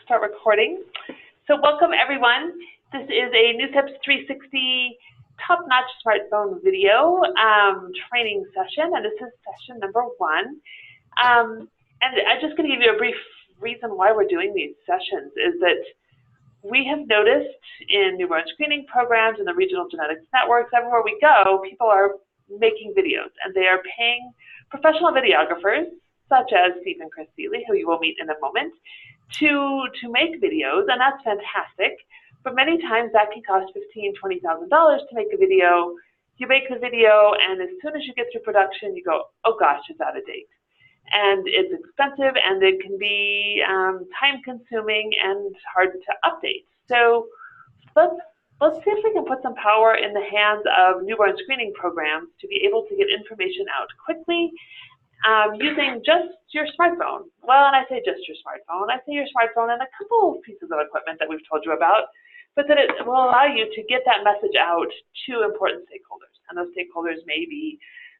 Start recording. So welcome everyone. This is a NewSTEPs360 top-notch smartphone video training session, and this is session number 1. And I'm just going to give you a brief reason why we're doing these sessions is that we have noticed in newborn screening programs and the regional genetics networks, everywhere we go, people are making videos, and they are paying professional videographers, such as Steve and Chris Seeley, who you will meet in a moment, to make videos, and that's fantastic. But many times that can cost $15,000, $20,000 to make a video. You make the video, and as soon as you get through production, you go, oh gosh, it's out of date. And it's expensive, and it can be time-consuming and hard to update. So let's see if we can put some power in the hands of newborn screening programs to be able to get information out quickly using just your smartphone. Well, and I say just your smartphone. I say your smartphone and a couple of pieces of equipment that we've told you about, but that it will allow you to get that message out to important stakeholders. And those stakeholders may be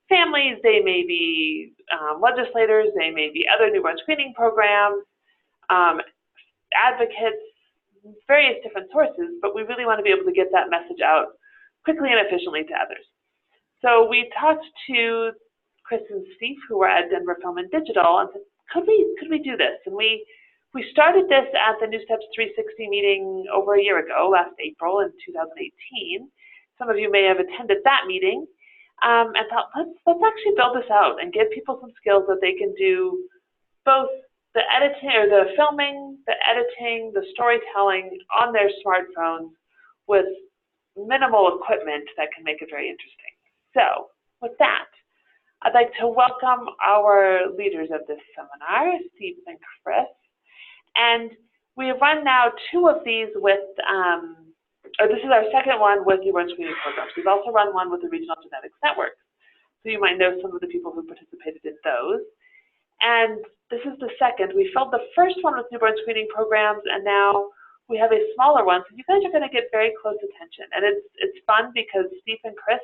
families, they may be legislators, they may be other newborn screening programs, advocates, various different sources, but we really want to be able to get that message out quickly and efficiently to others. So we talked to Chris and Steve, who were at Denver Film and Digital, and said, could we do this? And we started this at the NewSTEPs360 meeting over a year ago, last April in 2018. Some of you may have attended that meeting, and thought, let's actually build this out and give people some skills that they can do both the editing or the filming, the editing, the storytelling on their smartphones with minimal equipment that can make it very interesting. So with that, I'd like to welcome our leaders of this seminar, Steve and Chris. And we have run now 2 of these with, this is our second one with newborn screening programs. We've also run one with the regional genetics networks. So you might know some of the people who participated in those. And this is the second. We filmed the first one with newborn screening programs, and now we have a smaller one. So you guys are going to get very close attention. And it's fun because Steve and Chris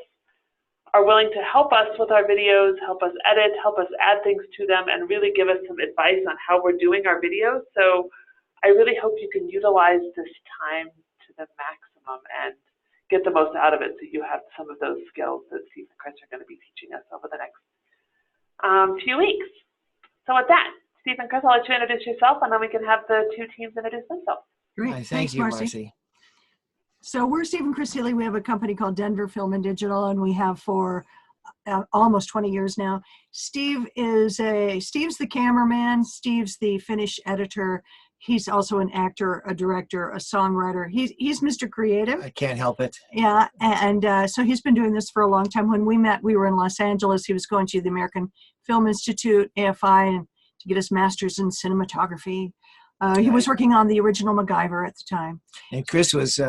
are willing to help us with our videos, help us edit, help us add things to them, and really give us some advice on how we're doing our videos. So I really hope you can utilize this time to the maximum and get the most out of it so you have some of those skills that Steve and Chris are going to be teaching us over the next few weeks. So with that, Steve and Chris, I'll let you introduce yourself, and then we can have the 2 teams introduce themselves. Great. Thanks, Marcy. So we're Steve and Chris Seeley. We have a company called Denver Film and Digital, and we have for almost 20 years now. Steve's the cameraman. Steve's the finished editor. He's also an actor, a director, a songwriter. He's Mr. Creative. I can't help it. Yeah, and so he's been doing this for a long time. When we met, we were in Los Angeles. He was going to the American Film Institute, AFI, and to get his master's in cinematography. He was working on the original MacGyver at the time. And Chris was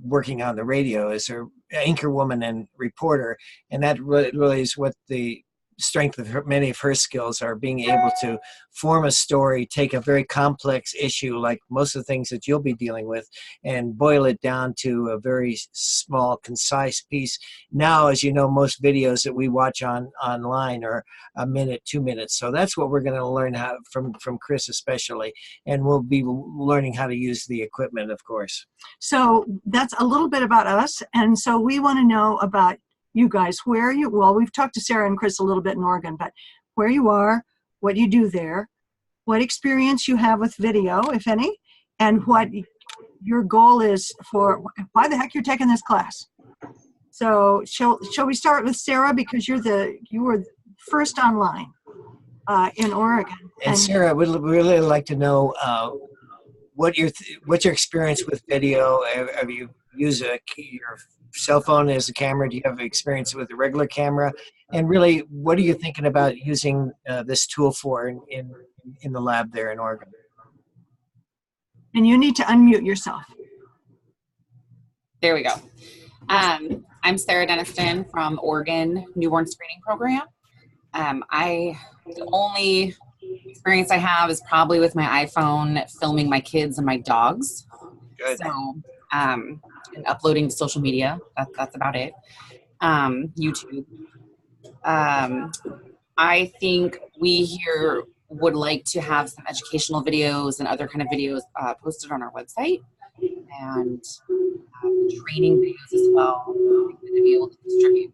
working on the radio as her anchor woman and reporter, and that really is what the strength of many of her skills are, being able to form a story, take a very complex issue like most of the things that you'll be dealing with, and boil it down to a very small, concise piece. Now, as you know, most videos that we watch online are a minute, 2 minutes. So that's what we're going to learn how from Chris especially, and we'll be learning how to use the equipment, of course. So that's a little bit about us, and so we want to know about you guys, well, we've talked to Sarah and Chris a little bit in Oregon, but where you are, what you do there, what experience you have with video, if any, and what your goal is for why the heck you're taking this class. So shall we start with Sarah, because you were first online in Oregon. And Sarah, we'd really like to know what's your experience with video. Have you used your cell phone as a camera? Do you have experience with a regular camera? And really, what are you thinking about using this tool for in the lab there in Oregon? And you need to unmute yourself. There we go. I'm Sarah Denniston from Oregon Newborn Screening Program. The only experience I have is probably with my iPhone filming my kids and my dogs. Good. So, and uploading to social media. That's about it. YouTube. I think we here would like to have some educational videos and other kind of videos posted on our website, and training videos as well to be able to distribute.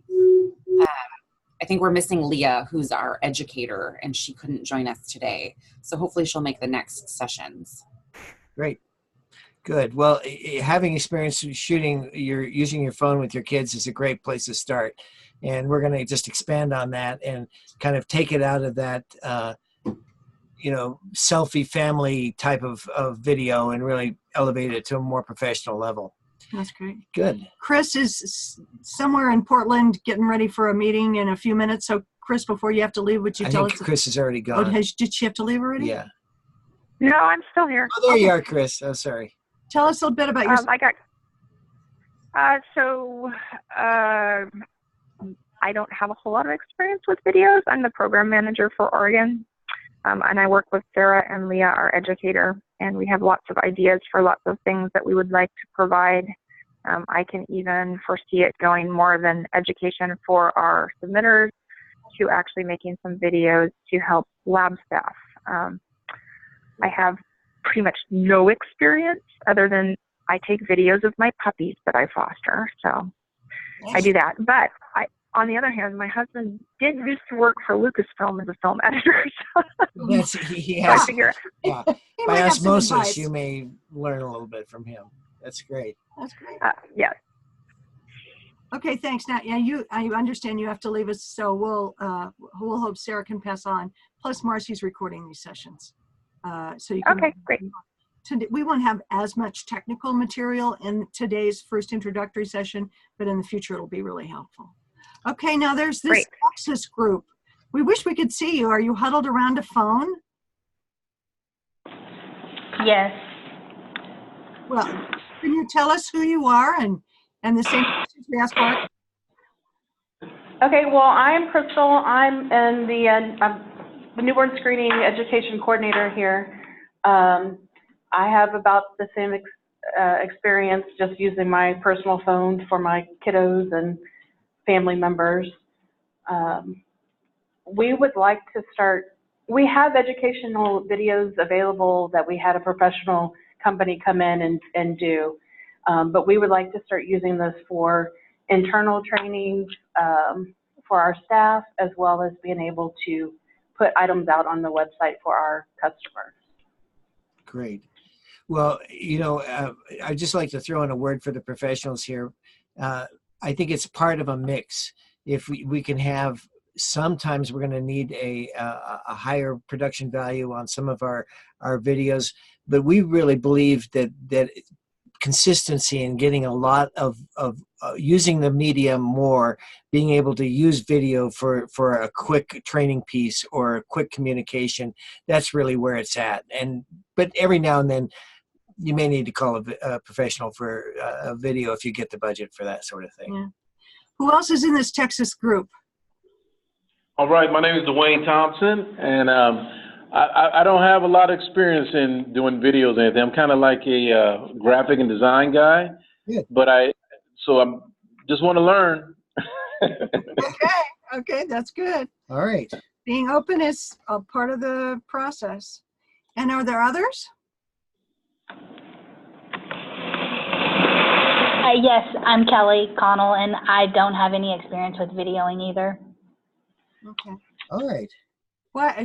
I think we're missing Leah, who's our educator, and she couldn't join us today. So hopefully she'll make the next sessions. Great. Good. Well, having experience shooting, using your phone with your kids is a great place to start. And we're going to just expand on that and kind of take it out of that, selfie family type of video and really elevate it to a more professional level. That's great. Good. Chris is somewhere in Portland getting ready for a meeting in a few minutes. So Chris, before you have to leave, would you tell us? I think Chris is already gone. Oh, did she have to leave already? Yeah. No, I'm still here. Oh, there you are, Chris. Oh, sorry. Tell us a little bit about your. I don't have a whole lot of experience with videos. I'm the program manager for Oregon, and I work with Sarah and Leah, our educator, and we have lots of ideas for lots of things that we would like to provide. I can even foresee it going more than education for our submitters to actually making some videos to help lab staff. I have pretty much no experience other than I take videos of my puppies that I foster. So I do that. But on the other hand, my husband did used to work for Lucasfilm as a film editor. So Yes, he has. Yeah. By osmosis, you may learn a little bit from him. That's great. That's great. Yes. Okay, thanks. Now, yeah, I understand you have to leave us, so we'll hope Sarah can pass on. Plus, Marcy's recording these sessions, so you can. Okay, great. We won't have as much technical material in today's first introductory session, but in the future it'll be really helpful. Okay, now there's this Texas group. We wish we could see you. Are you huddled around a phone? Yes. Well, can you tell us who you are and the same questions we asked Mark? Okay, well, I'm Crystal. I'm in the newborn screening education coordinator here. I have about the same experience just using my personal phone for my kiddos and family members. We would like to start, we have educational videos available that we had a professional company come in and do, but we would like to start using this for internal trainings for our staff, as well as being able to put items out on the website for our customers. Great. Well, I'd just like to throw in a word for the professionals here. I think it's part of a mix. If we can have, sometimes we're going to need a higher production value on some of our videos, but we really believe that consistency and getting a lot of using the media more, being able to use video for a quick training piece or a quick communication, that's really where it's at. But every now and then you may need to call a professional for a video if you get the budget for that sort of thing. Yeah. Who else is in this Texas group? All right, my name is Dwayne Thompson, and I don't have a lot of experience in doing videos or anything. I'm kind of like a graphic and design guy, but so I'm just want to learn. Okay, that's good. All right. Being open is a part of the process. And are there others? Yes, I'm Kelly Connell, and I don't have any experience with videoing either. Okay. All right. What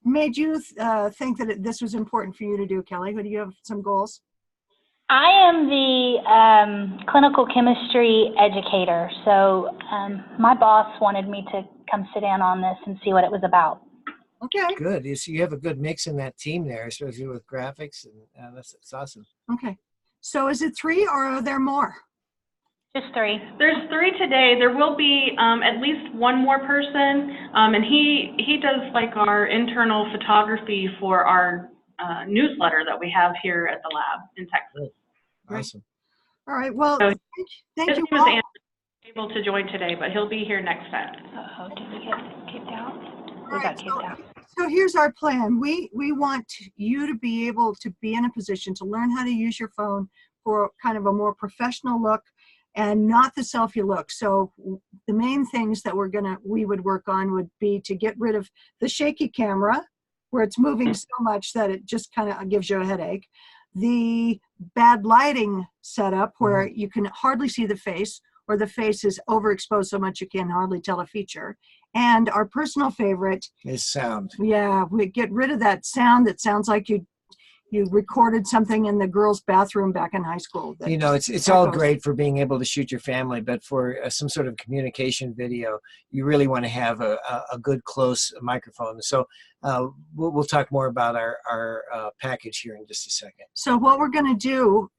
made you think that this was important for you to do, Kelly? Do you have some goals? I am the clinical chemistry educator, so my boss wanted me to come sit in on this and see what it was about. Okay. Good. So you have a good mix in that team there, especially with graphics, and that's awesome. Okay. So is it 3 or are there more? Just 3. There's 3 today. There will be at least one more person, and he does like our internal photography for our newsletter that we have here at the lab in Texas. Awesome. All right. Well, So thank you was all. able to join today, but he'll be here next time. Oh, did we get kicked out? We All got right, kicked out. So here's our plan. We want you to be able to be in a position to learn how to use your phone for kind of a more professional look and not the selfie look. So the main things that we would work on would be to get rid of the shaky camera where it's moving so much that it just kind of gives you a headache. The bad lighting setup where you can hardly see the face, or the face is overexposed so much you can hardly tell a feature. And our personal favorite is sound. Yeah, we get rid of that sound that sounds like you recorded something in the girls' bathroom back in high school. You know, it's all great for being able to shoot your family, but for some sort of communication video, you really want to have a good close microphone. So we'll talk more about our package here in just a second. So what we're going to do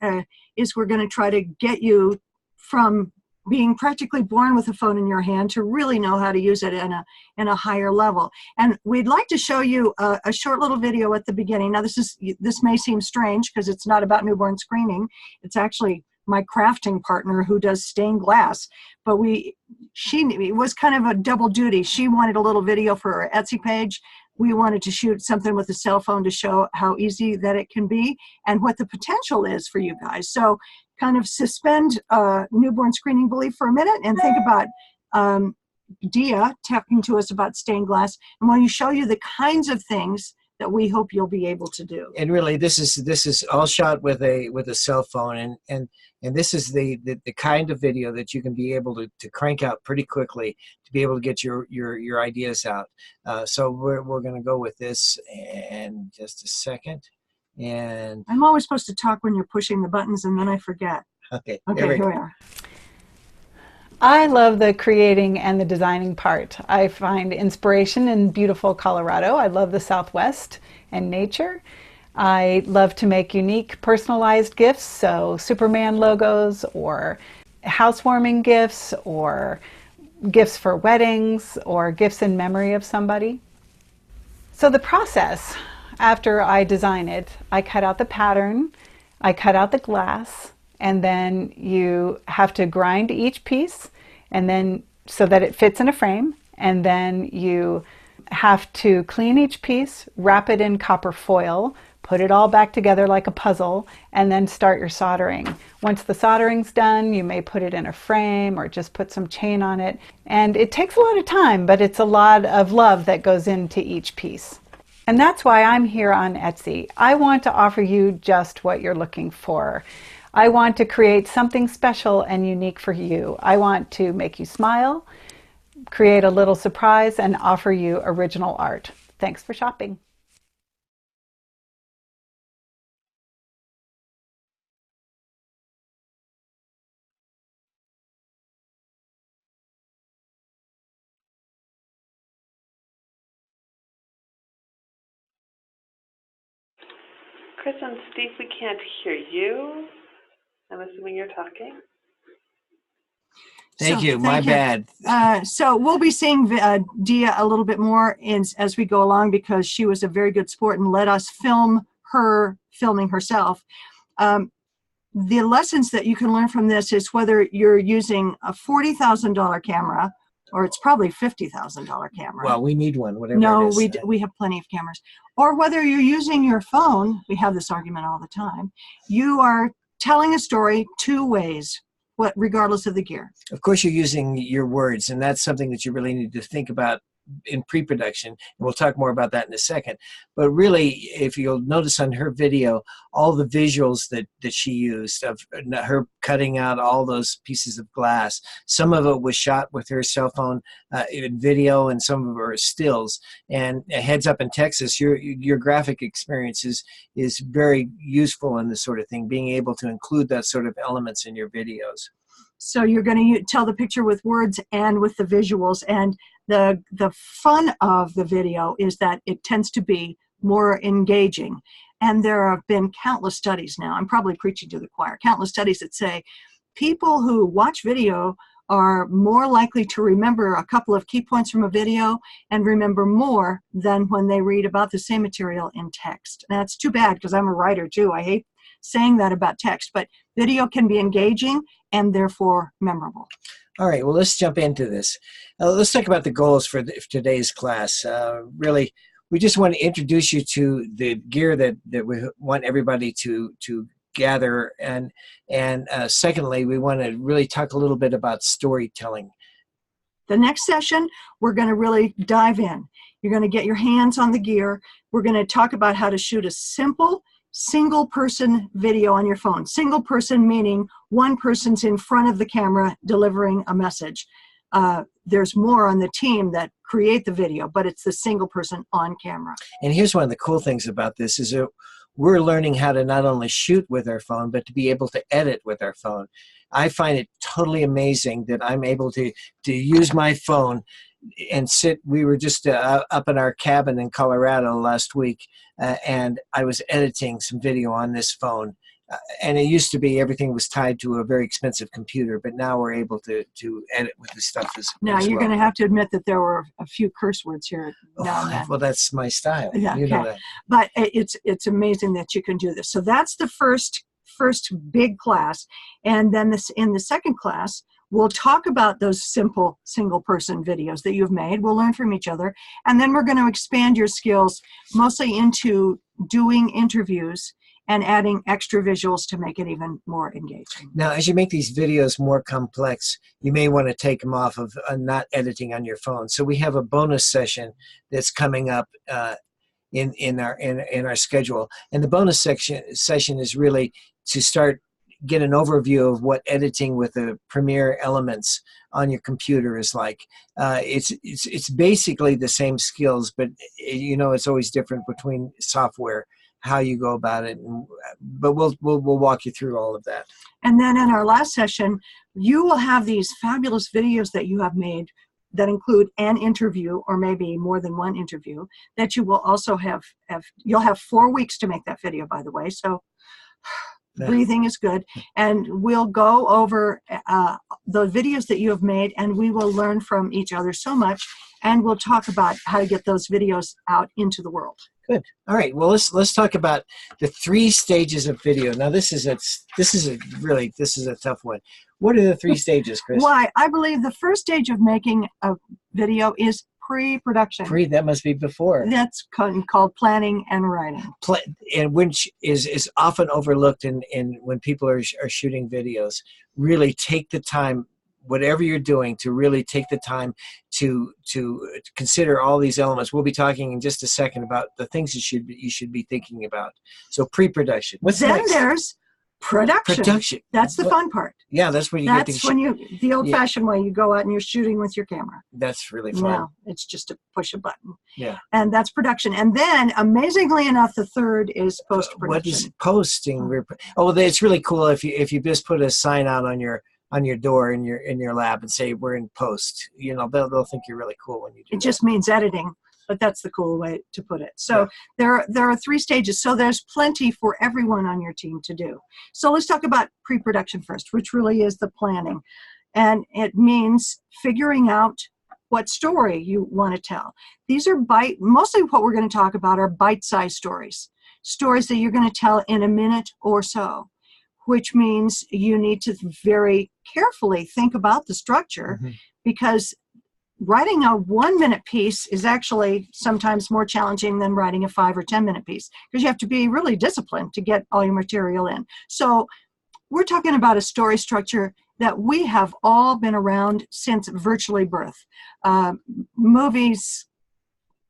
is we're going to try to get you from being practically born with a phone in your hand to really know how to use it in a higher level. And we'd like to show you a short little video at the beginning. Now this may seem strange because it's not about newborn screening. It's actually my crafting partner who does stained glass. But it was kind of a double duty. She wanted a little video for her Etsy page. We wanted to shoot something with a cell phone to show how easy that it can be and what the potential is for you guys. So kind of suspend newborn screening belief for a minute and think about Dia talking to us about stained glass, and when you show you the kinds of things that we hope you'll be able to do. And really, this is all shot with a cell phone, and this is the kind of video that you can be able to crank out pretty quickly to be able to get your ideas out. So we're going to go with this in just a second. And I'm always supposed to talk when you're pushing the buttons, and then I forget. Okay, here we are. I love the creating and the designing part. I find inspiration in beautiful Colorado. I love the Southwest and nature. I love to make unique personalized gifts, so Superman logos or housewarming gifts or gifts for weddings or gifts in memory of somebody. So the process, after I design it, I cut out the pattern, I cut out the glass, and then you have to grind each piece and then so that it fits in a frame, and then you have to clean each piece, wrap it in copper foil, put it all back together like a puzzle, and then start your soldering. Once the soldering's done, you may put it in a frame or just put some chain on it. And it takes a lot of time, but it's a lot of love that goes into each piece. And that's why I'm here on Etsy. I want to offer you just what you're looking for. I want to create something special and unique for you. I want to make you smile, create a little surprise, and offer you original art. Thanks for shopping. Chris and Steve, we can't hear you. I'm assuming you're talking. Thank you. My bad. So we'll be seeing Dia a little bit more as we go along, because she was a very good sport and let us film her filming herself. The lessons that you can learn from this is whether you're using a $40,000 camera, or it's probably $50,000 camera. Well, we need one, whatever No, it is. we have plenty of cameras. Or whether you're using your phone, we have this argument all the time, you are telling a story two ways, regardless of the gear. Of course, you're using your words, and that's something that you really need to think about in pre-production, and we'll talk more about that in a second. But really, if you'll notice on her video, all the visuals that she used of her cutting out all those pieces of glass, some of it was shot with her cell phone in video, and some of it are stills. And heads up in Texas, your graphic experience is very useful in this sort of thing, being able to include that sort of elements in your videos. So you're going to tell the picture with words and with the visuals, and the fun of the video is that it tends to be more engaging. And there have been countless studies now, I'm probably preaching to the choir, countless studies that say people who watch video are more likely to remember a couple of key points from a video and remember more than when they read about the same material in text. Now, it's too bad because I'm a writer too. I hate saying that about text, but video can be engaging and therefore memorable. All right, well, let's jump into this. Let's talk about the goals for today's class. Really, we just want to introduce you to the gear that we want everybody to gather, and secondly, we want to really talk a little bit about storytelling. The next session, we're going to really dive in. You're going to get your hands on the gear. We're going to talk about how to shoot a simple single person video on your phone. Single person meaning one person's in front of the camera delivering a message. There's more on the team that create the video, but it's the single person on camera. And here's one of the cool things about this is that we're learning how to not only shoot with our phone, but to be able to edit with our phone. I find it totally amazing that I'm able to use my phone and sit. We were just up in our cabin in Colorado last week, and I was editing some video on this phone. And it used to be everything was tied to a very expensive computer, but now we're able to edit with this stuff as Now, you're going to have to admit that there were a few curse words here now and then. Well, that's my style. Yeah, you know that. But it's amazing that you can do this. So that's the first big class. And then in the second class, we'll talk about those simple single-person videos that you've made. We'll learn from each other. And then we're going to expand your skills mostly into doing interviews and adding extra visuals to make it even more engaging. Now, as you make these videos more complex, you may want to take them off of not editing on your phone. So we have a bonus session that's coming up in our schedule. And the bonus session is really to get an overview of what editing with the Premiere Elements on your computer is like. It's basically the same skills, but it's always different between software, how you go about it, but we'll walk you through all of that. And then in our last session, you will have these fabulous videos that you have made that include an interview or maybe more than one interview that you will also have you'll have 4 weeks to make that video, by the way. So breathing is good. And we'll go over the videos that you have made, and we will learn from each other so much, and we'll talk about how to get those videos out into the world. Good. All right. Well, let's talk about the 3 stages of video. Now, this is a tough one. What are the 3 stages, Chris? Why? I believe the first stage of making a video is pre-production. That must be before. That's called planning and writing. And which is often overlooked in when people are shooting videos. Really take the time, whatever you're doing, to really take the time to consider all these elements. We'll be talking in just a second about the things you should be thinking about. So pre-production. What's next? Then there's production. That's the fun part. Yeah, that's when you get the old-fashioned way. You go out and you're shooting with your camera. That's really fun. No, it's just to push a button. Yeah. And that's production. And then, amazingly enough, the third is post-production. What is posting? It's really cool if you just put a sign out on your door in your lab and say we're in post. They'll think you're really cool when you do that. It just means editing, but that's the cool way to put it. So yeah. There are 3 stages. So there's plenty for everyone on your team to do. So let's talk about pre-production first, which really is the planning. And it means figuring out what story you want to tell. These are mostly what we're going to talk about are bite-sized stories that you're going to tell in a minute or so, which means you need to very carefully think about the structure, because writing a 1-minute piece is actually sometimes more challenging than writing a 5 or 10-minute piece, because you have to be really disciplined to get all your material in. So we're talking about a story structure that we have all been around since virtually birth. Movies,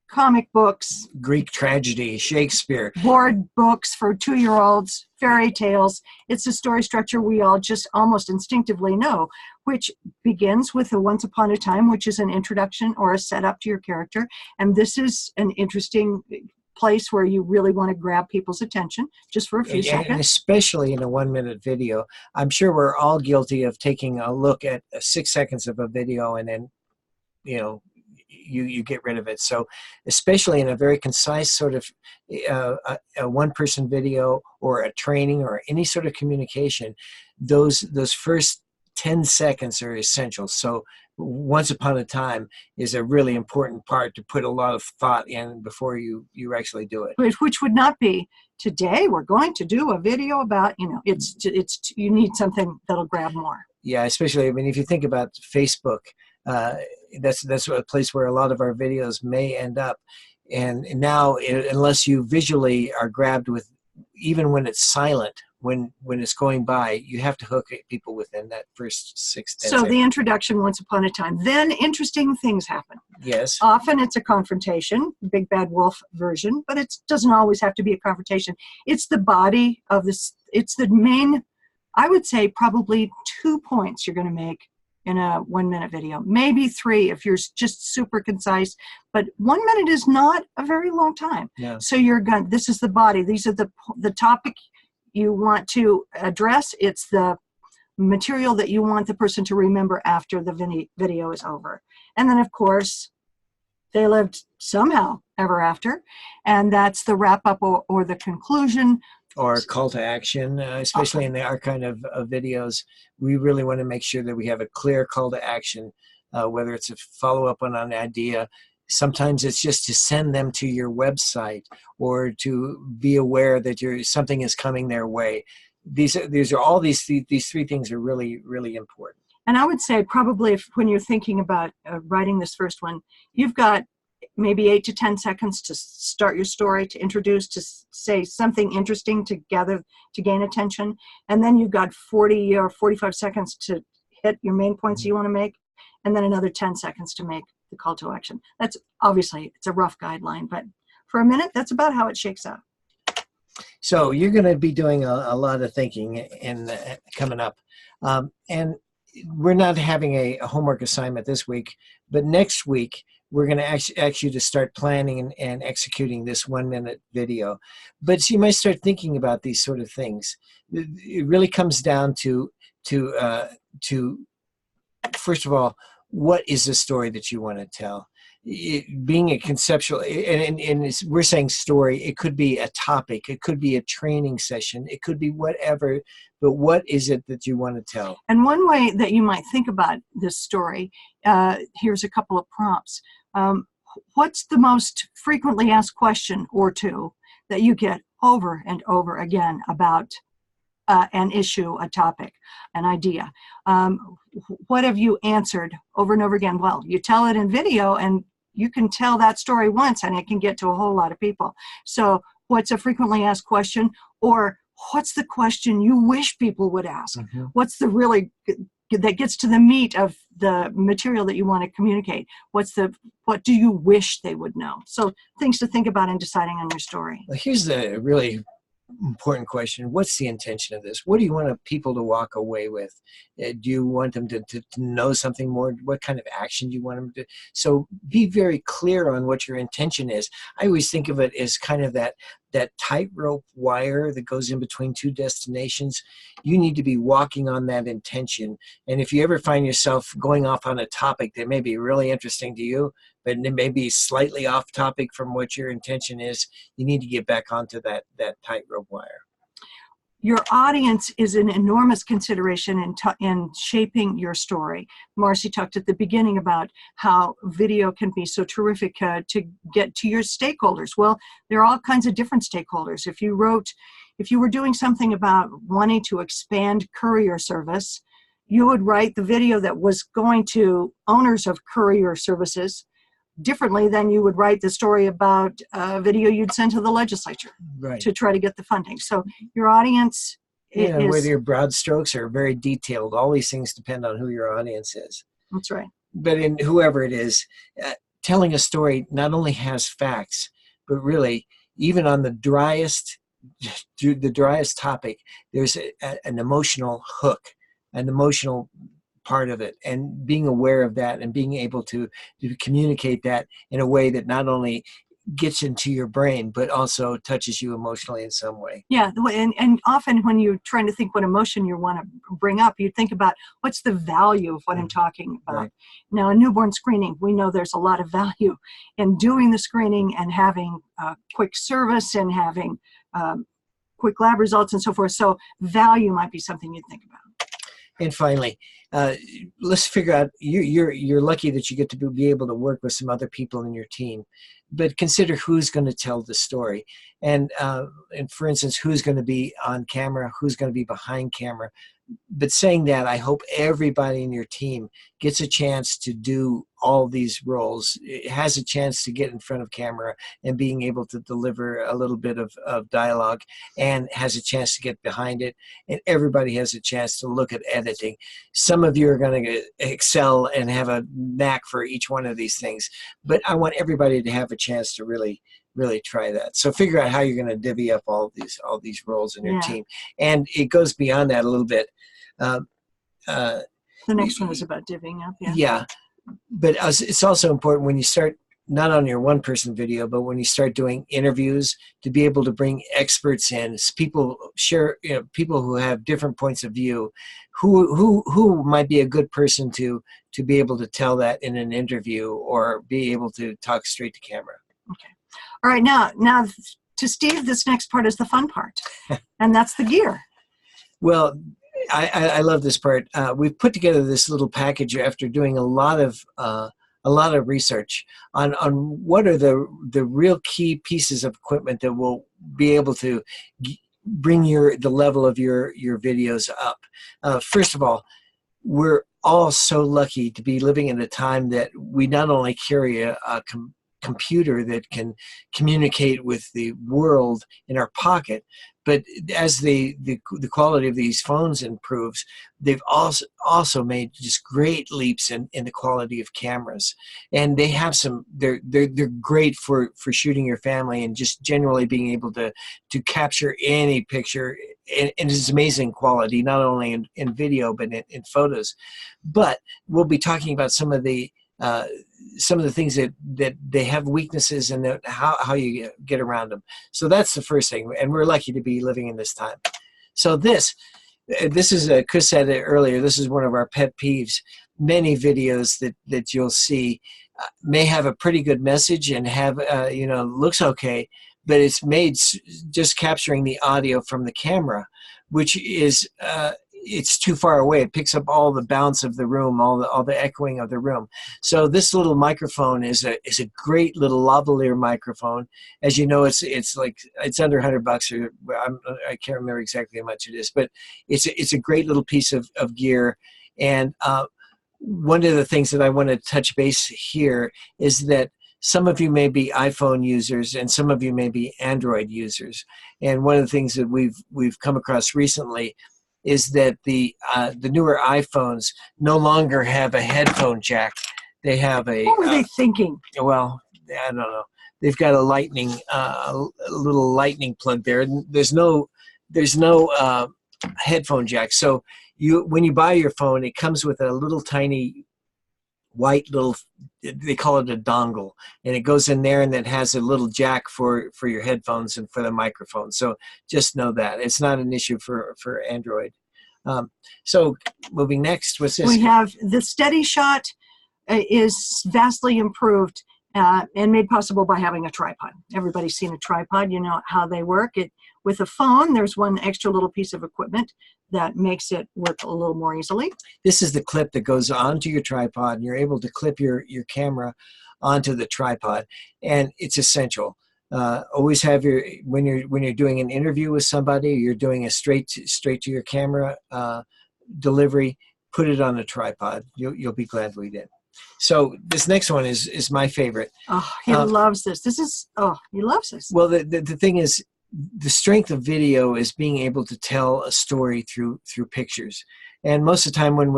comic books, Greek tragedy, Shakespeare, board books for 2-year-olds, fairy tales. It's a story structure we all just almost instinctively know, which begins with a once upon a time, which is an introduction or a setup to your character. And this is an interesting place where you really want to grab people's attention just for a few seconds. And especially in a 1-minute video. I'm sure we're all guilty of taking a look at 6 seconds of a video and then, you get rid of it. So especially in a very concise sort of a one-person video or a training or any sort of communication, those first 10 seconds are essential. So once upon a time is a really important part to put a lot of thought in before you actually do it. Which would not be, today we're going to do a video about, it's you need something that'll grab more. Yeah, especially, if you think about Facebook, that's a place where a lot of our videos may end up. And now, unless you visually are grabbed with, even when it's silent, when it's going by, you have to hook people within that first 6 10 So seconds. the introduction, once upon a time. Then interesting things happen. Yes. Often it's a confrontation, big bad wolf version, but it doesn't always have to be a confrontation. It's the body of this. It's the main, I would say probably 2 points you're going to make in a 1 minute video, maybe 3 if you're just super concise, but 1 minute is not a very long time. Yeah. So this is the body. These are the topic you want to address. It's the material that you want the person to remember after the video is over. And then of course, they lived somehow ever after, and that's the wrap up or the conclusion. Or call to action, especially in the archive of videos. We really want to make sure that we have a clear call to action, whether it's a follow-up on an idea. Sometimes it's just to send them to your website or to be aware that something is coming their way. These are all these 3 things are really, really important. And I would say probably when you're thinking about writing this first one, you've got maybe 8 to 10 seconds to start your story, to introduce, to say something interesting to gain attention. And then you've got 40 or 45 seconds to hit your main points you want to make. And then another 10 seconds to make the call to action. That's obviously, it's a rough guideline, but for a minute, that's about how it shakes out. So you're going to be doing a lot of thinking coming up. And we're not having a homework assignment this week, but next week, we're going to ask you to start planning and executing this 1 minute video. But you might start thinking about these sort of things. It really comes down to first of all, what is the story that you want to tell? Being a conceptual, and we're saying story, it could be a topic, it could be a training session, it could be whatever, but what is it that you want to tell? And one way that you might think about this story, here's a couple of prompts. What's the most frequently asked question or 2 that you get over and over again about an issue, a topic, an idea? What have you answered over and over again? Well, you tell it in video and you can tell that story once and it can get to a whole lot of people. So what's a frequently asked question? Or what's the question you wish people would ask? Mm-hmm. What's the really, that gets to the meat of the material that you want to communicate? What do you wish they would know? So things to think about in deciding on your story. Well, here's the really important question. What's the intention of this? What do you want people to walk away with? Do you want them to know something more? What kind of action do you want them to? So be very clear on what your intention is. I always think of it as kind of that tightrope wire that goes in between 2 destinations. You need to be walking on that intention. And if you ever find yourself going off on a topic that may be really interesting to you, but it may be slightly off topic from what your intention is, you need to get back onto that tightrope wire. Your audience is an enormous consideration in shaping your story. Marcy talked at the beginning about how video can be so terrific to get to your stakeholders. Well, there are all kinds of different stakeholders. If you were doing something about wanting to expand courier service, you would write the video that was going to owners of courier services differently than you would write the story about a video you'd send to the legislature to try to get the funding. So your audience is... whether your broad strokes are very detailed, all these things depend on who your audience is. That's right. But in whoever it is, telling a story not only has facts, but really, even on the driest topic, there's an emotional hook, an emotional part of it, and being aware of that and being able to communicate that in a way that not only gets into your brain but also touches you emotionally in some way. Yeah, and often when you're trying to think what emotion you want to bring up, you think about what's the value of what I'm talking about. Right. Now, in newborn screening, we know there's a lot of value in doing the screening and having quick service and having quick lab results and so forth. So value might be something you'd think about. And finally, let's figure out, you're lucky that you get to be able to work with some other people in your team. but consider who's going to tell the story. And for instance, who's going to be on camera, who's going to be behind camera. But saying that, I hope everybody in your team gets a chance to do all these roles. It has a chance to get in front of camera and being able to deliver a little bit of dialogue, and has a chance to get behind it. And everybody has a chance to look at editing. Some of you are going to excel and have a knack for each one of these things. But I want everybody to have a chance to really try that. So figure out how you're going to divvy up all these roles in your team. And it goes beyond that a little bit. The next one is about divvying up. Yeah. But it's also important when you start, not on your one-person video, but when you start doing interviews, to be able to bring experts in, people share, people who have different points of view, who might be a good person to be able to tell that in an interview, or be able to talk straight to camera. Okay. All right, now to Steve, this next part is the fun part, and that's the gear. Well, I love this part. We've put together this little package after doing a lot of research on what are the real key pieces of equipment that will be able to bring the level of your videos up. First of all, we're all so lucky to be living in a time that we not only carry a computer that can communicate with the world in our pocket, but as the quality of these phones improves, they've also made just great leaps in the quality of cameras. And they have they're great for shooting your family and just generally being able to capture any picture. And it's amazing quality, not only in video, but in photos. But we'll be talking about some of the things that they have weaknesses, and how you get around them. So that's the first thing, and we're lucky to be living in this time. So this is, Chris said it earlier, this is one of our pet peeves. Many videos that you'll see may have a pretty good message and have looks okay, but it's made just capturing the audio from the camera, which is it's too far away. It picks up all the bounce of the room, all the echoing of the room. So this little microphone is a great little lavalier microphone. As you know, it's under $100, or I can't remember exactly how much it is, but it's a great little piece of gear. And one of the things that I want to touch base here is that some of you may be iPhone users and some of you may be Android users. And one of the things that we've come across recently is that the newer iPhones no longer have a headphone jack. They have a... What were they thinking? Well, I don't know. They've got a little lightning plug there. There's no headphone jack. So when you buy your phone, it comes with a little tiny white they call it a dongle, and it goes in there, and it has a little jack for your headphones and for the microphone. So just know that it's not an issue for Android. So moving next, what's this? We have the Steady Shot is vastly improved and made possible by having a tripod. Everybody's seen a tripod, you know how they work. With a phone, there's one extra little piece of equipment that makes it work a little more easily. This is the clip that goes onto your tripod, and you're able to clip your camera onto the tripod, and it's essential. Always have when you're doing an interview with somebody, you're doing a straight to your camera delivery, put it on a tripod. You'll be glad we did. So this next one is my favorite. Oh, he loves this. He loves this. Well, the thing is, the strength of video is being able to tell a story through pictures. And most of the time when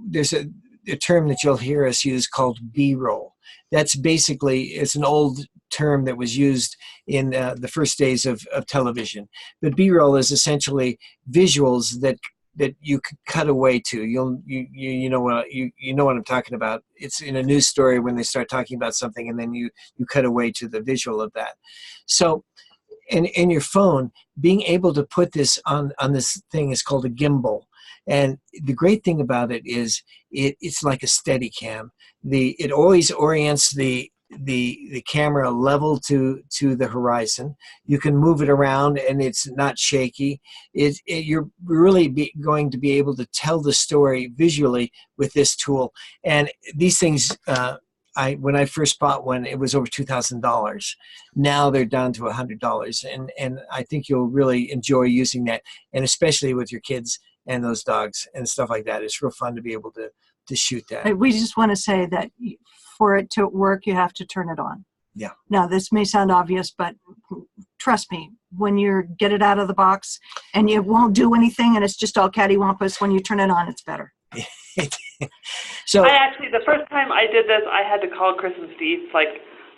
there's a term that you'll hear us use called B-roll. That's basically, it's an old term that was used in the first days of television. But B-roll is essentially visuals that you could cut away to. You know what I'm talking about. It's in a news story when they start talking about something, and then you cut away to the visual of that. So in your phone, being able to put this on this thing is called a gimbal. And the great thing about it is it's like a Steadicam. It always orients the camera level to the horizon. You can move it around and it's not shaky. You're really going to be able to tell the story visually with this tool. And these things when I first bought one, it was over $2,000. Now they're down to $100, and I think you'll really enjoy using that, and especially with your kids and those dogs and stuff like that. It's real fun to be able to shoot that. We just want to say that for it to work, you have to turn it on. Yeah. Now, this may sound obvious, but trust me, when you get it out of the box and it won't do anything and it's just all cattywampus, when you turn it on, it's better. So I actually, the first time I did this, I had to call Chris and Steve, like,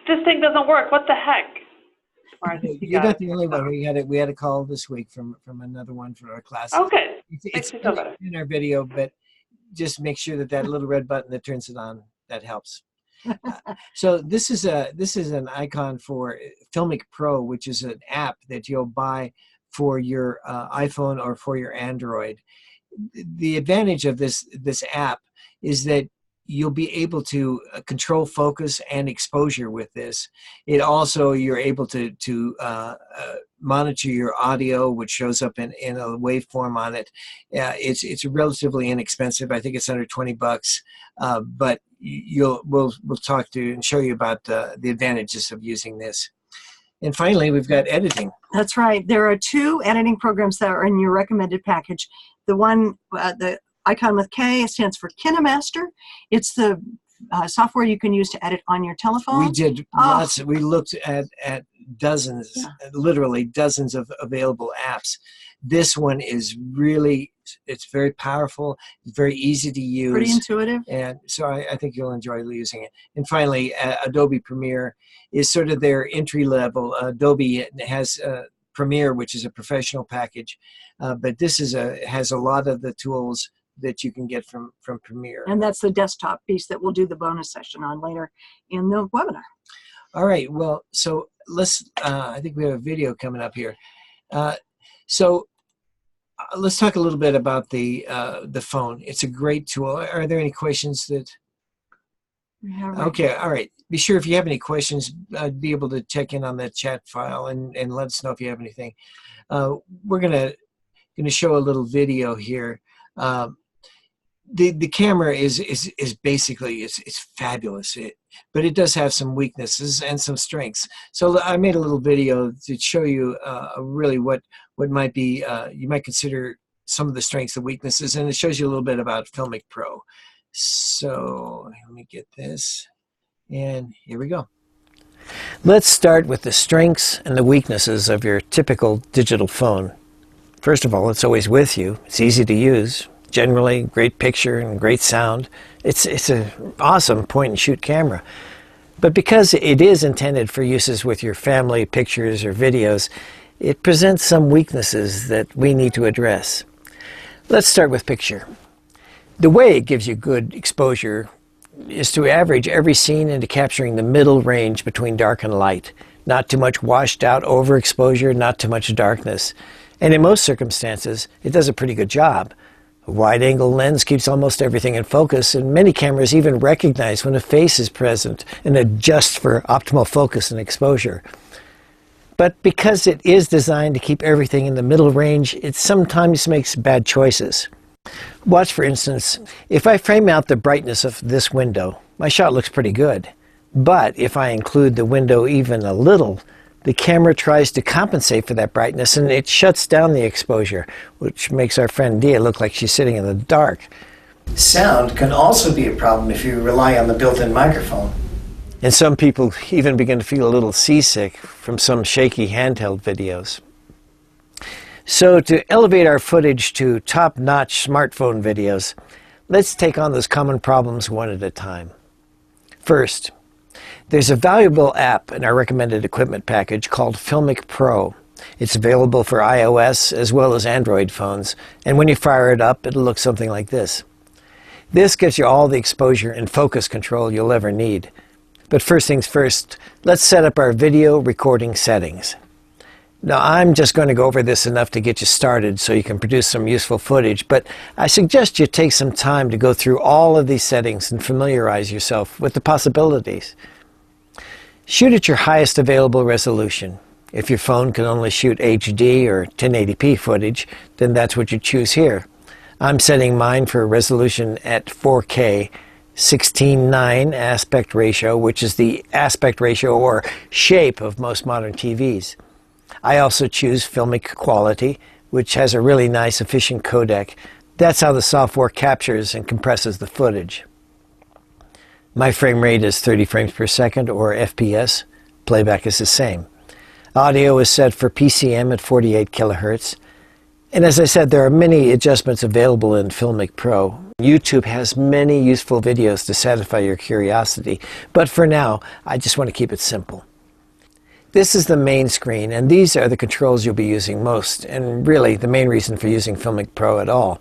this thing doesn't work. What the heck? You're not the only one. We had a call this week from another one for our class. Okay. It's Makes me feel better. in our video, but just make sure that little red button that turns it on, that helps. So this is an icon for Filmic Pro, which is an app that you'll buy for your iPhone or for your Android. The advantage of this app is that you'll be able to control focus and exposure with this. It also, you're able to monitor your audio, which shows up in a waveform on it. It's relatively inexpensive. I think it's under $20, but we'll talk to you and show you about the advantages of using this. And finally, we've got editing. That's right. There are 2 editing programs that are in your recommended package. The one, the icon with K, stands for KineMaster. It's the software you can use to edit on your telephone. We did lots. We looked at dozens, literally dozens of available apps. This one is really, it's very powerful. It's very easy to use. Pretty intuitive. And so I think you'll enjoy using it. And finally, Adobe Premiere is sort of their entry level. Adobe has Premiere, which is a professional package, but this has a lot of the tools that you can get from Premiere. And that's the desktop piece that we'll do the bonus session on later in the webinar. All right, well, so let's, I think we have a video coming up here. So let's talk a little bit about the phone. It's a great tool. Are there any questions that? Okay, all right. Be sure if you have any questions, be able to check in on that chat file and let us know if you have anything. We're gonna show a little video here. The camera is basically it's fabulous, but it does have some weaknesses and some strengths. So I made a little video to show you really what might be you might consider some of the strengths and weaknesses, and it shows you a little bit about Filmic Pro. So let me get this, and here we go. Let's start with the strengths and the weaknesses of your typical digital phone. First of all, it's always with you. It's easy to use. Generally, great picture and great sound. It's an awesome point-and-shoot camera. But because it is intended for uses with your family, pictures, or videos, it presents some weaknesses that we need to address. Let's start with picture. The way it gives you good exposure is to average every scene into capturing the middle range between dark and light. Not too much washed out overexposure, not too much darkness. And in most circumstances, it does a pretty good job. A wide-angle lens keeps almost everything in focus, and many cameras even recognize when a face is present and adjust for optimal focus and exposure. But because it is designed to keep everything in the middle range, it sometimes makes bad choices. Watch, for instance, if I frame out the brightness of this window, my shot looks pretty good. But if I include the window even a little, the camera tries to compensate for that brightness and it shuts down the exposure, which makes our friend Dia look like she's sitting in the dark. Sound can also be a problem if you rely on the built-in microphone. And some people even begin to feel a little seasick from some shaky handheld videos. So to elevate our footage to top-notch smartphone videos, let's take on those common problems one at a time. First, there's a valuable app in our recommended equipment package called Filmic Pro. It's available for iOS as well as Android phones, and when you fire it up, it'll look something like this. This gives you all the exposure and focus control you'll ever need. But first things first, let's set up our video recording settings. Now, I'm just going to go over this enough to get you started so you can produce some useful footage, but I suggest you take some time to go through all of these settings and familiarize yourself with the possibilities. Shoot at your highest available resolution. If your phone can only shoot HD or 1080p footage, then that's what you choose here. I'm setting mine for a resolution at 4K, 16:9 aspect ratio, which is the aspect ratio or shape of most modern TVs. I also choose filmic quality, which has a really nice efficient codec. That's how the software captures and compresses the footage. My frame rate is 30 frames per second or FPS. Playback is the same. Audio is set for PCM at 48 kilohertz. And as I said, there are many adjustments available in Filmic Pro. YouTube has many useful videos to satisfy your curiosity, but for now, I just want to keep it simple. This is the main screen, and these are the controls you'll be using most, and really the main reason for using Filmic Pro at all.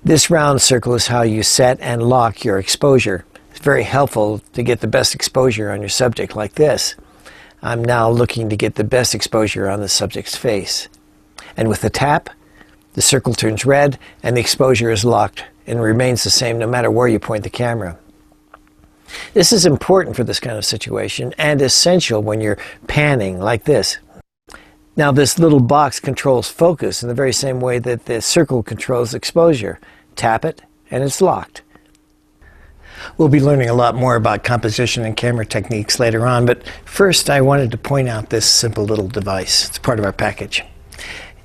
This round circle is how you set and lock your exposure. It's very helpful to get the best exposure on your subject like this. I'm now looking to get the best exposure on the subject's face. And with the tap, the circle turns red and the exposure is locked and remains the same no matter where you point the camera. This is important for this kind of situation and essential when you're panning like this. Now this little box controls focus in the very same way that the circle controls exposure. Tap it and it's locked. We'll be learning a lot more about composition and camera techniques later on, but first I wanted to point out this simple little device. It's part of our package.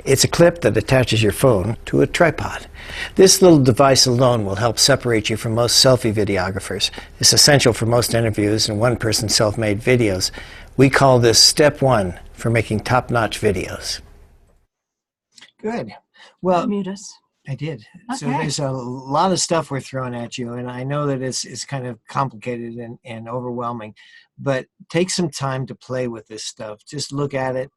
It's a clip that attaches your phone to a tripod. This little device alone will help separate you from most selfie videographers. It's essential for most interviews and one-person self-made videos. We call this step 1 for making top-notch videos. Good. Well, Mute us. I did. Okay. So there's a lot of stuff we're throwing at you, and I know that it's kind of complicated and overwhelming, but take some time to play with this stuff. Just look at it,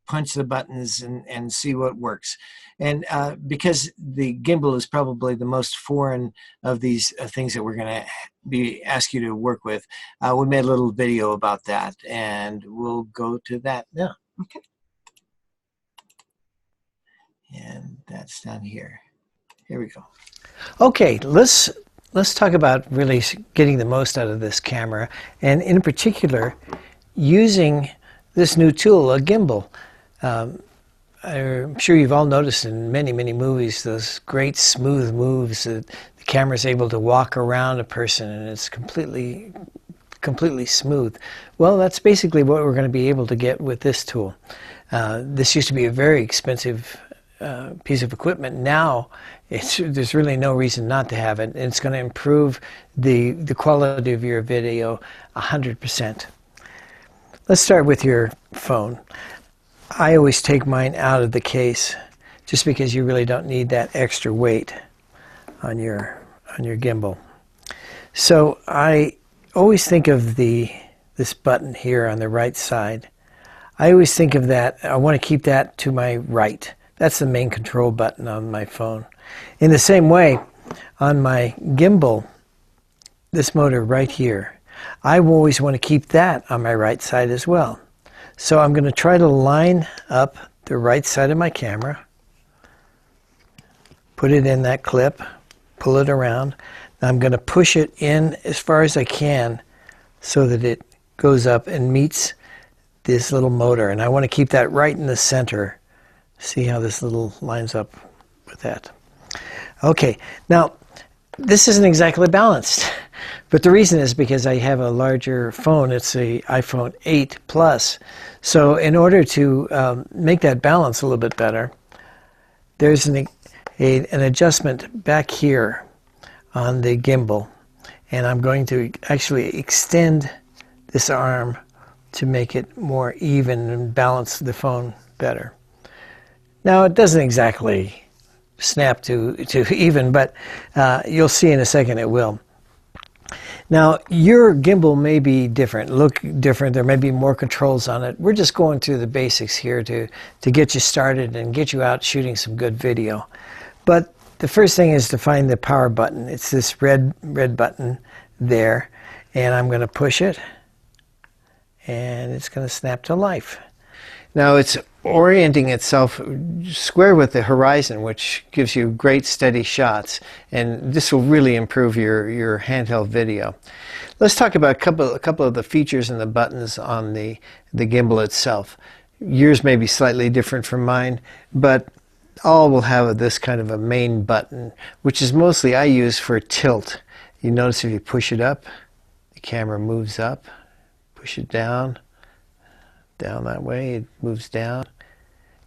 punch the buttons, and see what works. And because the gimbal is probably the most foreign of these things that we're going to ask you to work with, we made a little video about that, and we'll go to that now. Okay. And that's down here. Here we go. Okay, let's talk about really getting the most out of this camera, and in particular, using this new tool, a gimbal. I'm sure you've all noticed in many, many movies those great smooth moves that the camera's able to walk around a person and it's completely smooth. Well, that's basically what we're going to be able to get with this tool. This used to be a very expensive piece of equipment. Now there's really no reason not to have it. It's going to improve the quality of your video 100%. Let's start with your phone. I always take mine out of the case just because you really don't need that extra weight on your gimbal. So I always think of this button here on the right side. I always think of that. I want to keep that to my right. That's the main control button on my phone. In the same way, on my gimbal, this motor right here, I always want to keep that on my right side as well. So I'm going to try to line up the right side of my camera, put it in that clip, pull it around. Now I'm going to push it in as far as I can so that it goes up and meets this little motor. And I want to keep that right in the center. See how this little lines up with that. Okay, now this isn't exactly balanced, but the reason is because I have a larger phone. It's the iPhone 8 Plus. So in order to make that balance a little bit better, there's an adjustment back here on the gimbal, and I'm going to actually extend this arm to make it more even and balance the phone better. Now it doesn't exactly snap to even, but you'll see in a second it will. Now your gimbal may be different, look different, there may be more controls on it. We're just going through the basics here to get you started and get you out shooting some good video. But the first thing is to find the power button. It's this red button there, and I'm going to push it and it's going to snap to life. Now it's orienting itself square with the horizon, which gives you great steady shots, and this will really improve your handheld video. Let's talk about a couple of the features and the buttons on the gimbal itself. Yours may be slightly different from mine, but all will have this kind of a main button, which is mostly I use for tilt. You notice if you push it up, the camera moves up. Push it down that way, it moves down.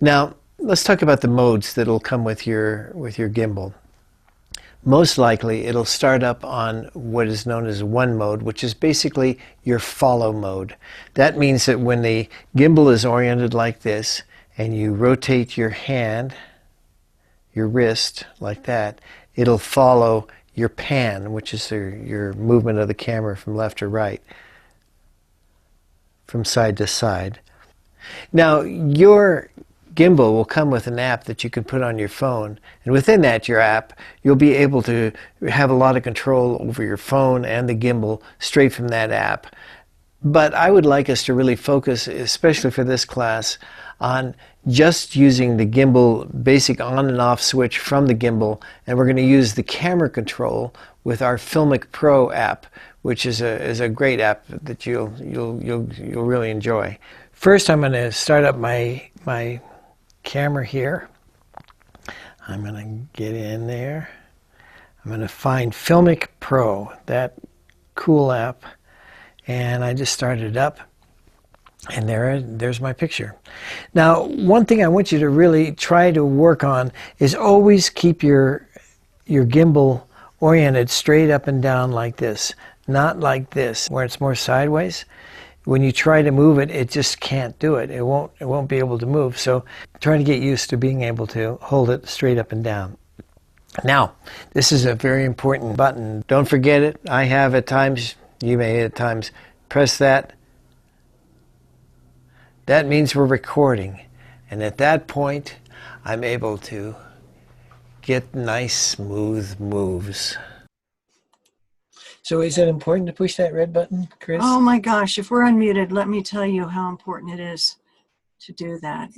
Now, let's talk about the modes that'll come with your gimbal. Most likely, it'll start up on what is known as one mode, which is basically your follow mode. That means that when the gimbal is oriented like this, and you rotate your hand, your wrist, like that, it'll follow your pan, which is your movement of the camera from left to right, from side to side. Now, your gimbal will come with an app that you can put on your phone, and within that, your app, you'll be able to have a lot of control over your phone and the gimbal straight from that app. But I would like us to really focus, especially for this class, on just using the gimbal basic on and off switch from the gimbal, and we're going to use the camera control with our Filmic Pro app, which is a great app that you'll really enjoy. First, I'm going to start up my camera here. I'm going to get in there. I'm going to find Filmic Pro, that cool app, and I just started it up. And there's my picture. Now, one thing I want you to really try to work on is always keep your gimbal oriented straight up and down like this, not like this, where it's more sideways. When you try to move it, it just can't do it. It won't be able to move. So try to get used to being able to hold it straight up and down. Now, this is a very important button. Don't forget it. I have at times, you may at times, press that. That means we're recording, and at that point, I'm able to get nice, smooth moves. So is it important to push that red button, Chris? Oh my gosh, if we're unmuted, let me tell you how important it is to do that.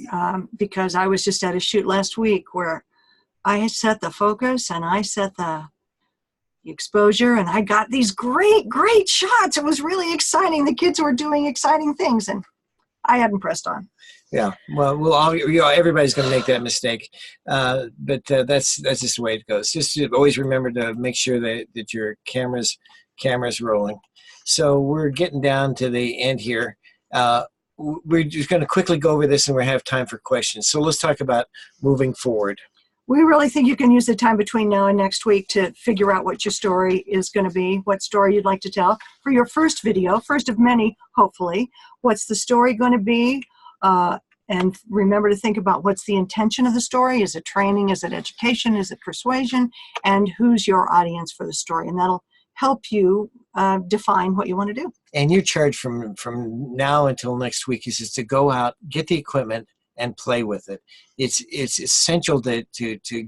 Because I was just at a shoot last week where I had set the focus and I set the exposure, and I got these great shots. It was really exciting. The kids were doing exciting things, and I hadn't pressed on. Yeah, well, everybody's going to make that mistake, but that's just the way it goes. Just always remember to make sure that your camera's rolling. So we're getting down to the end here. We're just going to quickly go over this, and we're going to have time for questions. So let's talk about moving forward. We really think you can use the time between now and next week to figure out what your story is going to be, what story you'd like to tell for your first video, first of many, hopefully. What's the story going to be? And remember to think about what's the intention of the story. Is it training? Is it education? Is it persuasion? And who's your audience for the story? And that'll help you define what you want to do. And your charge from now until next week is just to go out, get the equipment, and play with it. It's essential to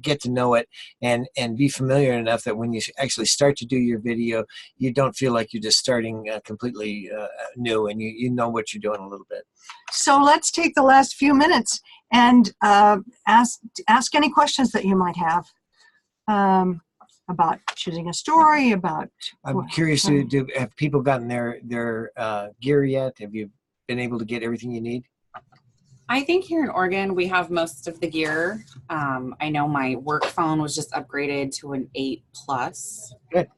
get to know it and be familiar enough that when you actually start to do your video, you don't feel like you're just starting completely new, and you know what you're doing a little bit. So let's take the last few minutes and ask any questions that you might have about choosing a story, about... I'm curious, have people gotten their gear yet? Have you been able to get everything you need? I think here in Oregon, we have most of the gear. I know my work phone was just upgraded to an 8+. Good.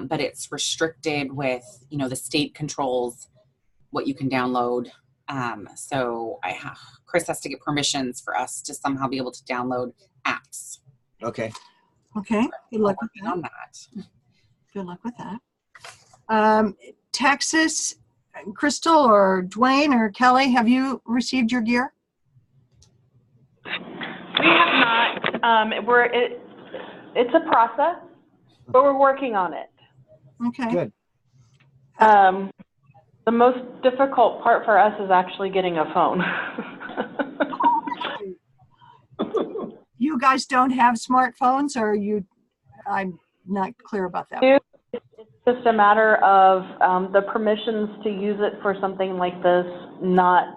But it's restricted with, the state controls what you can download. So Chris has to get permissions for us to somehow be able to download apps. Okay. Okay. Good luck with that. On that. Good luck with that. Texas, Crystal or Dwayne or Kelly, have you received your gear? We have not. It's a process, but we're working on it. Okay. Good. The most difficult part for us is actually getting a phone. You guys don't have smartphones, or I'm not clear about that. It's just a matter of the permissions to use it for something like this, not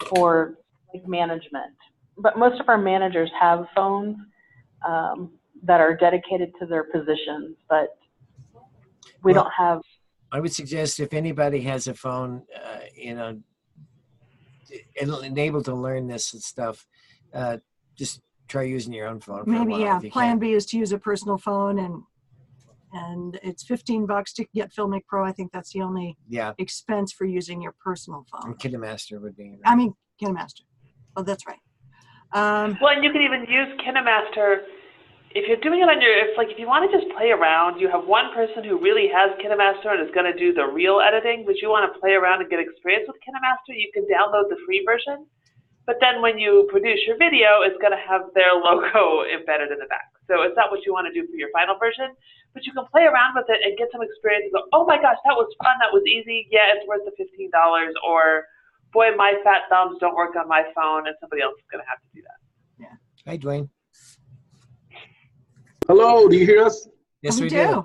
for like management. But most of our managers have phones that are dedicated to their positions, but we don't have. I would suggest if anybody has a phone, and able to learn this and stuff, just try using your own phone for Maybe, a while yeah. if you Plan can. B is to use a personal phone, and it's $15 to get Filmic Pro. I think that's the only expense for using your personal phone. And KineMaster would be. I mean, KineMaster. Oh, that's right. Well, and you can even use KineMaster if you're doing it on your, if you want to just play around, you have one person who really has KineMaster and is going to do the real editing, but you want to play around and get experience with KineMaster, you can download the free version. But then when you produce your video, it's going to have their logo embedded in the back. So it's not what you want to do for your final version, but you can play around with it and get some experience and go, oh my gosh, that was fun, that was easy, yeah, it's worth the $15, or boy, my fat thumbs don't work on my phone, and somebody else is going to have to do that. Yeah. Hi, Dwayne. Hello, do you hear us? Yes, we do.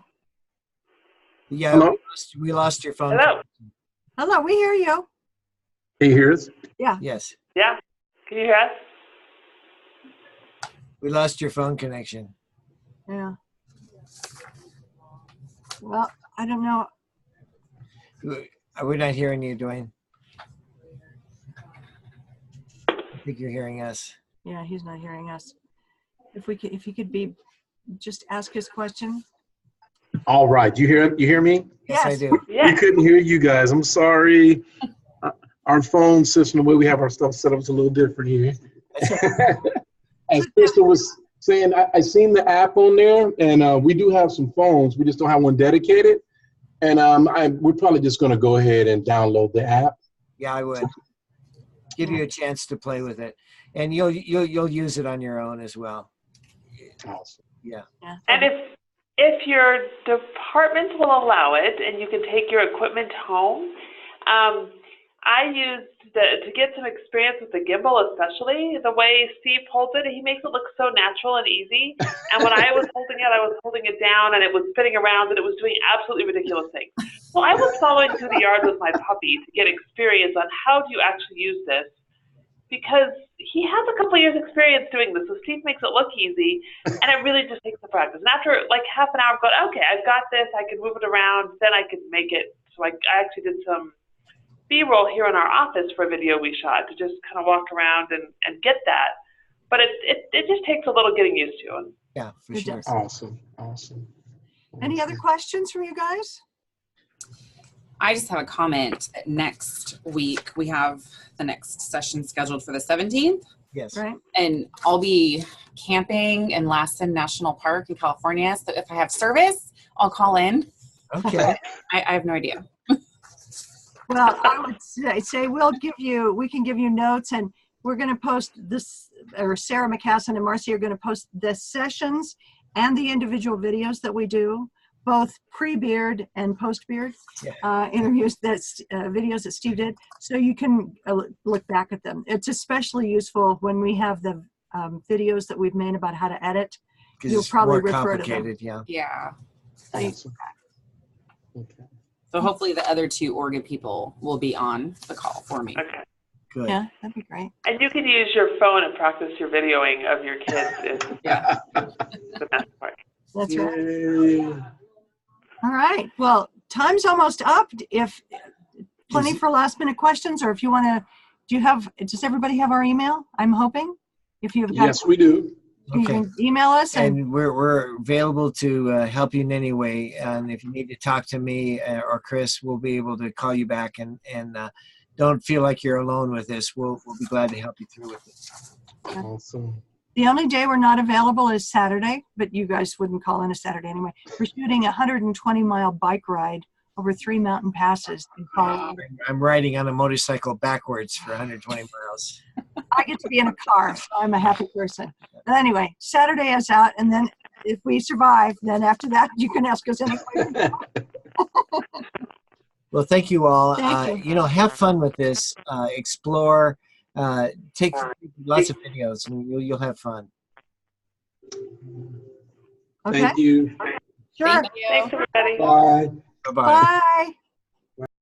Yeah, hello? We lost your phone. Hello. Hello, we hear you. Can you hear us? Yeah. Yes. Yeah. Can you hear us? We lost your phone connection. Yeah. Well, I don't know. We're not hearing you, Dwayne. I think you're hearing us. Yeah, he's not hearing us. If he could be, just ask his question. All right, you hear me? Yes, I do. Yeah. We couldn't hear you guys. I'm sorry. Our phone system, the way we have our stuff set up, is a little different here. As Crystal was saying, I seen the app on there, and we do have some phones. We just don't have one dedicated. And we're probably just going to go ahead and download the app. Yeah, I would. Give you a chance to play with it, and you'll use it on your own as well. Awesome. Yeah. And if your department will allow it, and you can take your equipment home, I used to get some experience with the gimbal, especially the way Steve holds it. He makes it look so natural and easy. And when I was holding it down, and it was spinning around, and it was doing absolutely ridiculous things. So I was following through the yard with my puppy to get experience on how do you actually use this, because he has a couple years experience doing this. So Steve makes it look easy, and it really just takes the practice. And after like half an hour, I'm going, okay, I've got this. I can move it around. Then I can make it. So I actually did some B-roll here in our office for a video we shot to just kind of walk around and get that. But it just takes a little getting used to. Yeah, for sure. Awesome. Any other questions from you guys? I just have a comment that next week we have the next session scheduled for the 17th. Yes. Right. And I'll be camping in Lassen National Park in California. So if I have service, I'll call in. Okay. I have no idea. Well, I would say we can give you notes, and we're going to post this, or Sarah McCassin and Marcy are going to post the sessions and the individual videos that we do, both pre-beard and post-beard interviews, videos that Steve did, so you can look back at them. It's especially useful when we have the videos that we've made about how to edit. You'll probably refer to them. Yeah. Awesome. Okay. So hopefully the other two Oregon people will be on the call for me. Okay. Good. Yeah, that'd be great. And you can use your phone and practice your videoing of your kids. Yeah. The best part. That's right. Yay. All right. Well, time's almost up. If plenty for last minute questions, or if you want to, does everybody have our email? I'm hoping. If you've got, Yes, we do. you can email us. And we're available to help you in any way. And if you need to talk to me or Chris, we'll be able to call you back. And don't feel like you're alone with this. We'll be glad to help you through with it. Awesome. The only day we're not available is Saturday, but you guys wouldn't call in a Saturday anyway. We're shooting a 120-mile bike ride over 3 mountain passes in Colorado. I'm riding on a motorcycle backwards for 120 miles. I get to be in a car, so I'm a happy person. But anyway, Saturday is out, and then if we survive, then after that, you can ask us any questions. Well, thank you all. Thank you. Have fun with this. Explore. Take lots of videos, and you'll have fun. Okay. Thank you. Sure. Thank you. Thanks, everybody. Bye. Bye-bye. Bye.